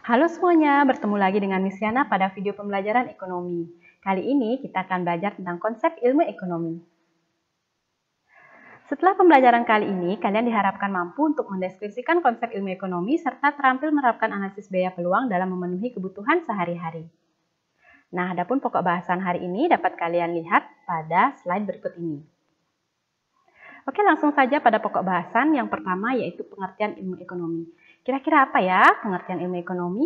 Halo semuanya, bertemu lagi dengan Miss Yana pada video pembelajaran ekonomi. Kali ini kita akan belajar tentang konsep ilmu ekonomi. Setelah pembelajaran kali ini, kalian diharapkan mampu untuk mendeskripsikan konsep ilmu ekonomi serta terampil menerapkan analisis biaya peluang dalam memenuhi kebutuhan sehari-hari. Nah, adapun pokok bahasan hari ini dapat kalian lihat pada slide berikut ini. Oke, langsung saja pada pokok bahasan yang pertama yaitu pengertian ilmu ekonomi. Kira-kira apa ya pengertian ilmu ekonomi?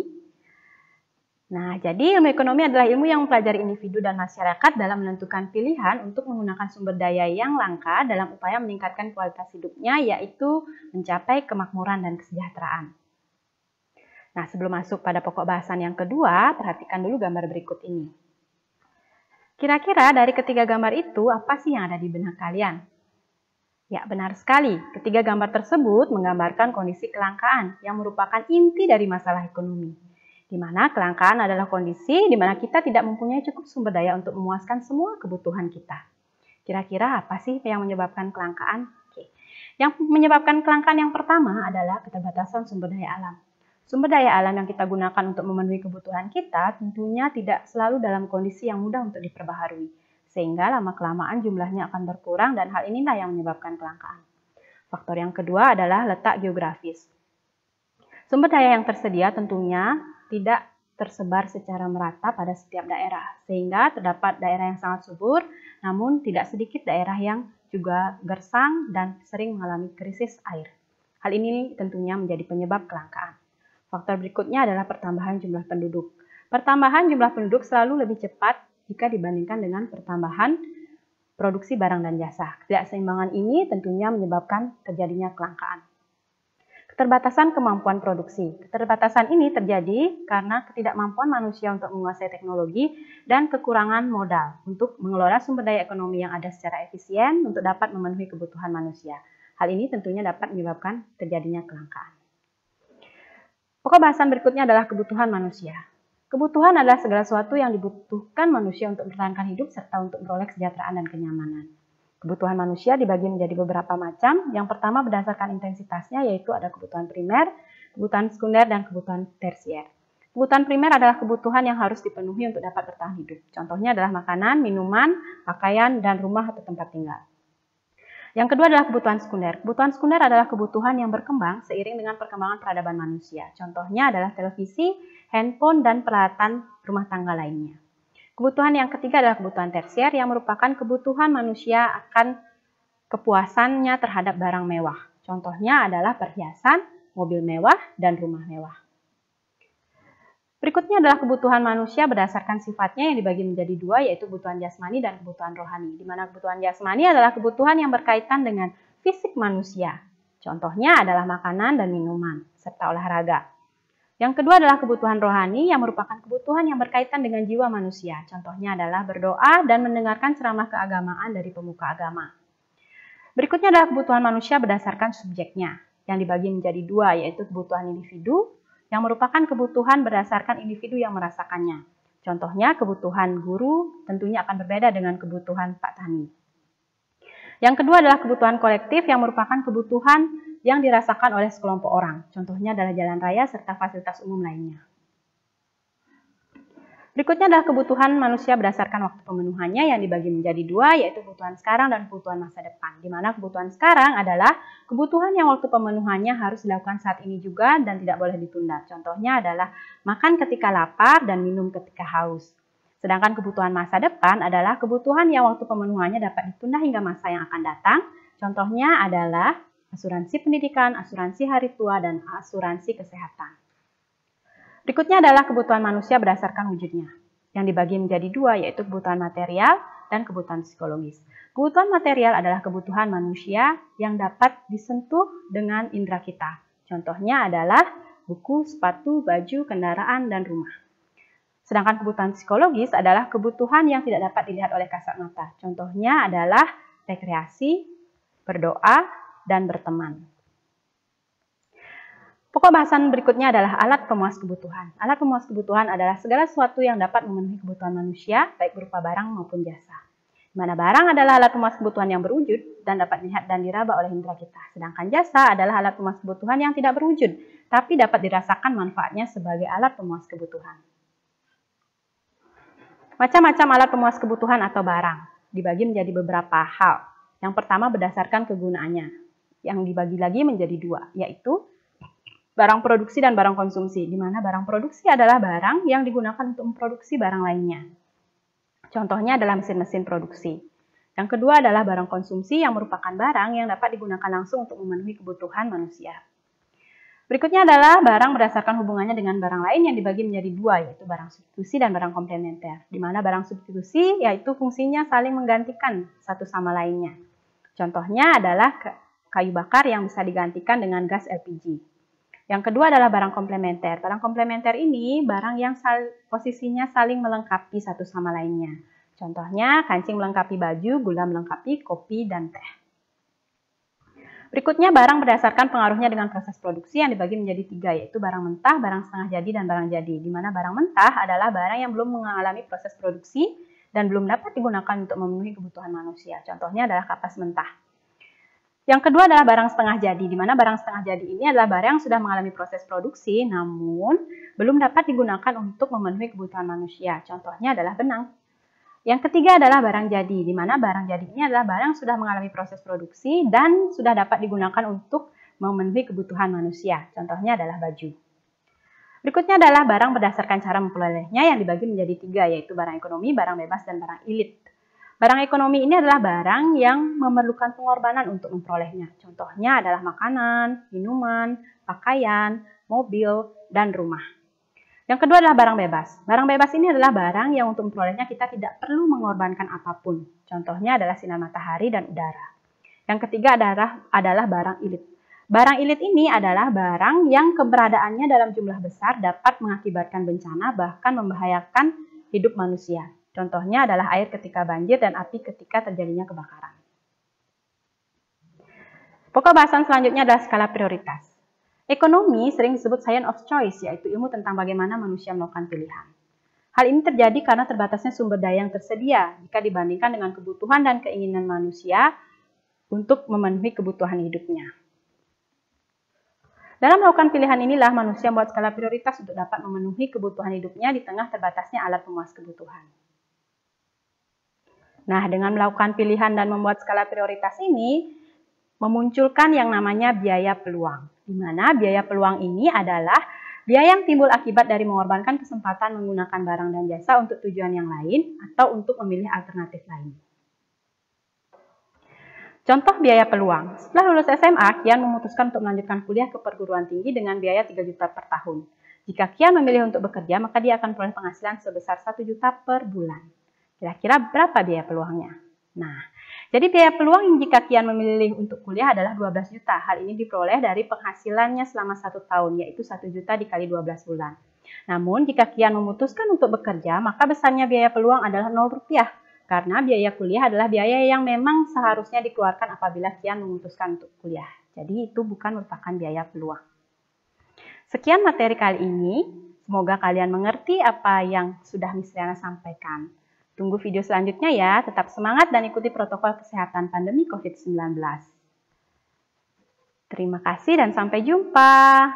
Nah, jadi ilmu ekonomi adalah ilmu yang mempelajari individu dan masyarakat dalam menentukan pilihan untuk menggunakan sumber daya yang langka dalam upaya meningkatkan kualitas hidupnya, yaitu mencapai kemakmuran dan kesejahteraan. Nah, sebelum masuk pada pokok bahasan yang kedua, perhatikan dulu gambar berikut ini. Kira-kira dari ketiga gambar itu, apa sih yang ada di benak kalian? Ya, benar sekali. Ketiga gambar tersebut menggambarkan kondisi kelangkaan yang merupakan inti dari masalah ekonomi. Di mana kelangkaan adalah kondisi di mana kita tidak mempunyai cukup sumber daya untuk memuaskan semua kebutuhan kita. Kira-kira apa sih yang menyebabkan kelangkaan? Oke. Yang menyebabkan kelangkaan yang pertama adalah keterbatasan sumber daya alam. Sumber daya alam yang kita gunakan untuk memenuhi kebutuhan kita tentunya tidak selalu dalam kondisi yang mudah untuk diperbaharui, sehingga lama-kelamaan jumlahnya akan berkurang dan hal inilah yang menyebabkan kelangkaan. Faktor yang kedua adalah letak geografis. Sumber daya yang tersedia tentunya tidak tersebar secara merata pada setiap daerah, sehingga terdapat daerah yang sangat subur, namun tidak sedikit daerah yang juga gersang dan sering mengalami krisis air. Hal ini tentunya menjadi penyebab kelangkaan. Faktor berikutnya adalah pertambahan jumlah penduduk. Pertambahan jumlah penduduk selalu lebih cepat jika dibandingkan dengan pertambahan produksi barang dan jasa. Ketidakseimbangan ini tentunya menyebabkan terjadinya kelangkaan. Keterbatasan kemampuan produksi. Keterbatasan ini terjadi karena ketidakmampuan manusia untuk menguasai teknologi dan kekurangan modal untuk mengelola sumber daya ekonomi yang ada secara efisien untuk dapat memenuhi kebutuhan manusia. Hal ini tentunya dapat menyebabkan terjadinya kelangkaan. Pokok bahasan berikutnya adalah kebutuhan manusia. Kebutuhan adalah segala sesuatu yang dibutuhkan manusia untuk mempertahankan hidup serta untuk memperoleh kesejahteraan dan kenyamanan. Kebutuhan manusia dibagi menjadi beberapa macam. Yang pertama berdasarkan intensitasnya yaitu ada kebutuhan primer, kebutuhan sekunder, dan kebutuhan tersier. Kebutuhan primer adalah kebutuhan yang harus dipenuhi untuk dapat bertahan hidup. Contohnya adalah makanan, minuman, pakaian, dan rumah atau tempat tinggal. Yang kedua adalah kebutuhan sekunder. Kebutuhan sekunder adalah kebutuhan yang berkembang seiring dengan perkembangan peradaban manusia. Contohnya adalah televisi, handphone, dan peralatan rumah tangga lainnya. Kebutuhan yang ketiga adalah kebutuhan tersier yang merupakan kebutuhan manusia akan kepuasannya terhadap barang mewah. Contohnya adalah perhiasan, mobil mewah, dan rumah mewah. Berikutnya adalah kebutuhan manusia berdasarkan sifatnya yang dibagi menjadi dua, yaitu kebutuhan jasmani dan kebutuhan rohani. Di mana kebutuhan jasmani adalah kebutuhan yang berkaitan dengan fisik manusia. Contohnya adalah makanan dan minuman, serta olahraga. Yang kedua adalah kebutuhan rohani yang merupakan kebutuhan yang berkaitan dengan jiwa manusia. Contohnya adalah berdoa dan mendengarkan ceramah keagamaan dari pemuka agama. Berikutnya adalah kebutuhan manusia berdasarkan subjeknya, yang dibagi menjadi dua, yaitu kebutuhan individu, yang merupakan kebutuhan berdasarkan individu yang merasakannya. Contohnya kebutuhan guru tentunya akan berbeda dengan kebutuhan Pak Tani. Yang kedua adalah kebutuhan kolektif yang merupakan kebutuhan yang dirasakan oleh sekelompok orang. Contohnya adalah jalan raya serta fasilitas umum lainnya. Berikutnya adalah kebutuhan manusia berdasarkan waktu pemenuhannya yang dibagi menjadi dua, yaitu kebutuhan sekarang dan kebutuhan masa depan. Di mana kebutuhan sekarang adalah kebutuhan yang waktu pemenuhannya harus dilakukan saat ini juga dan tidak boleh ditunda. Contohnya adalah makan ketika lapar dan minum ketika haus. Sedangkan kebutuhan masa depan adalah kebutuhan yang waktu pemenuhannya dapat ditunda hingga masa yang akan datang. Contohnya adalah asuransi pendidikan, asuransi hari tua, dan asuransi kesehatan. Berikutnya adalah kebutuhan manusia berdasarkan wujudnya, yang dibagi menjadi dua, yaitu kebutuhan material dan kebutuhan psikologis. Kebutuhan material adalah kebutuhan manusia yang dapat disentuh dengan indera kita. Contohnya adalah buku, sepatu, baju, kendaraan, dan rumah. Sedangkan kebutuhan psikologis adalah kebutuhan yang tidak dapat dilihat oleh kasat mata. Contohnya adalah rekreasi, berdoa, dan berteman. Pokok bahasan berikutnya adalah alat pemuas kebutuhan. Alat pemuas kebutuhan adalah segala sesuatu yang dapat memenuhi kebutuhan manusia, baik berupa barang maupun jasa. Mana barang adalah alat pemuas kebutuhan yang berwujud dan dapat dilihat dan diraba oleh indera kita. Sedangkan jasa adalah alat pemuas kebutuhan yang tidak berwujud, tapi dapat dirasakan manfaatnya sebagai alat pemuas kebutuhan. Macam-macam alat pemuas kebutuhan atau barang dibagi menjadi beberapa hal. Yang pertama berdasarkan kegunaannya, yang dibagi lagi menjadi dua, yaitu barang produksi dan barang konsumsi, di mana barang produksi adalah barang yang digunakan untuk memproduksi barang lainnya. Contohnya adalah mesin-mesin produksi. Yang kedua adalah barang konsumsi yang merupakan barang yang dapat digunakan langsung untuk memenuhi kebutuhan manusia. Berikutnya adalah barang berdasarkan hubungannya dengan barang lain yang dibagi menjadi dua, yaitu barang substitusi dan barang komplementer. Di mana barang substitusi yaitu fungsinya saling menggantikan satu sama lainnya. Contohnya adalah kayu bakar yang bisa digantikan dengan gas LPG. Yang kedua adalah barang komplementer. Barang komplementer ini barang yang posisinya saling melengkapi satu sama lainnya. Contohnya kancing melengkapi baju, gula melengkapi kopi dan teh. Berikutnya barang berdasarkan pengaruhnya dengan proses produksi yang dibagi menjadi tiga, yaitu barang mentah, barang setengah jadi, dan barang jadi. Di mana barang mentah adalah barang yang belum mengalami proses produksi dan belum dapat digunakan untuk memenuhi kebutuhan manusia. Contohnya adalah kapas mentah. Yang kedua adalah barang setengah jadi, di mana barang setengah jadi ini adalah barang yang sudah mengalami proses produksi, namun belum dapat digunakan untuk memenuhi kebutuhan manusia. Contohnya adalah benang. Yang ketiga adalah barang jadi, di mana barang jadi ini adalah barang yang sudah mengalami proses produksi dan sudah dapat digunakan untuk memenuhi kebutuhan manusia. Contohnya adalah baju. Berikutnya adalah barang berdasarkan cara memperolehnya yang dibagi menjadi tiga, yaitu barang ekonomi, barang bebas, dan barang ilit. Barang ekonomi ini adalah barang yang memerlukan pengorbanan untuk memperolehnya. Contohnya adalah makanan, minuman, pakaian, mobil, dan rumah. Yang kedua adalah barang bebas. Barang bebas ini adalah barang yang untuk memperolehnya kita tidak perlu mengorbankan apapun. Contohnya adalah sinar matahari dan udara. Yang ketiga adalah barang ilit. Barang ilit ini adalah barang yang keberadaannya dalam jumlah besar dapat mengakibatkan bencana bahkan membahayakan hidup manusia. Contohnya adalah air ketika banjir dan api ketika terjadinya kebakaran. Pokok bahasan selanjutnya adalah skala prioritas. Ekonomi sering disebut science of choice, yaitu ilmu tentang bagaimana manusia melakukan pilihan. Hal ini terjadi karena terbatasnya sumber daya yang tersedia jika dibandingkan dengan kebutuhan dan keinginan manusia untuk memenuhi kebutuhan hidupnya. Dalam melakukan pilihan inilah manusia membuat skala prioritas untuk dapat memenuhi kebutuhan hidupnya di tengah terbatasnya alat pemuas kebutuhan. Nah, dengan melakukan pilihan dan membuat skala prioritas ini, memunculkan yang namanya biaya peluang. Di mana biaya peluang ini adalah biaya yang timbul akibat dari mengorbankan kesempatan menggunakan barang dan jasa untuk tujuan yang lain atau untuk memilih alternatif lain. Contoh biaya peluang. Setelah lulus SMA, Kian memutuskan untuk melanjutkan kuliah ke perguruan tinggi dengan biaya 3 juta per tahun. Jika Kian memilih untuk bekerja, maka dia akan memperoleh penghasilan sebesar 1 juta per bulan. Kira-kira berapa biaya peluangnya? Nah, jadi biaya peluang jika Kian memilih untuk kuliah adalah 12 juta. Hal ini diperoleh dari penghasilannya selama 1 tahun, yaitu 1 juta dikali 12 bulan. Namun, jika Kian memutuskan untuk bekerja, maka besarnya biaya peluang adalah 0 rupiah. Karena biaya kuliah adalah biaya yang memang seharusnya dikeluarkan apabila Kian memutuskan untuk kuliah. Jadi, itu bukan merupakan biaya peluang. Sekian materi kali ini. Semoga kalian mengerti apa yang sudah Miss Riana sampaikan. Tunggu video selanjutnya ya, tetap semangat dan ikuti protokol kesehatan pandemi COVID-19. Terima kasih dan sampai jumpa.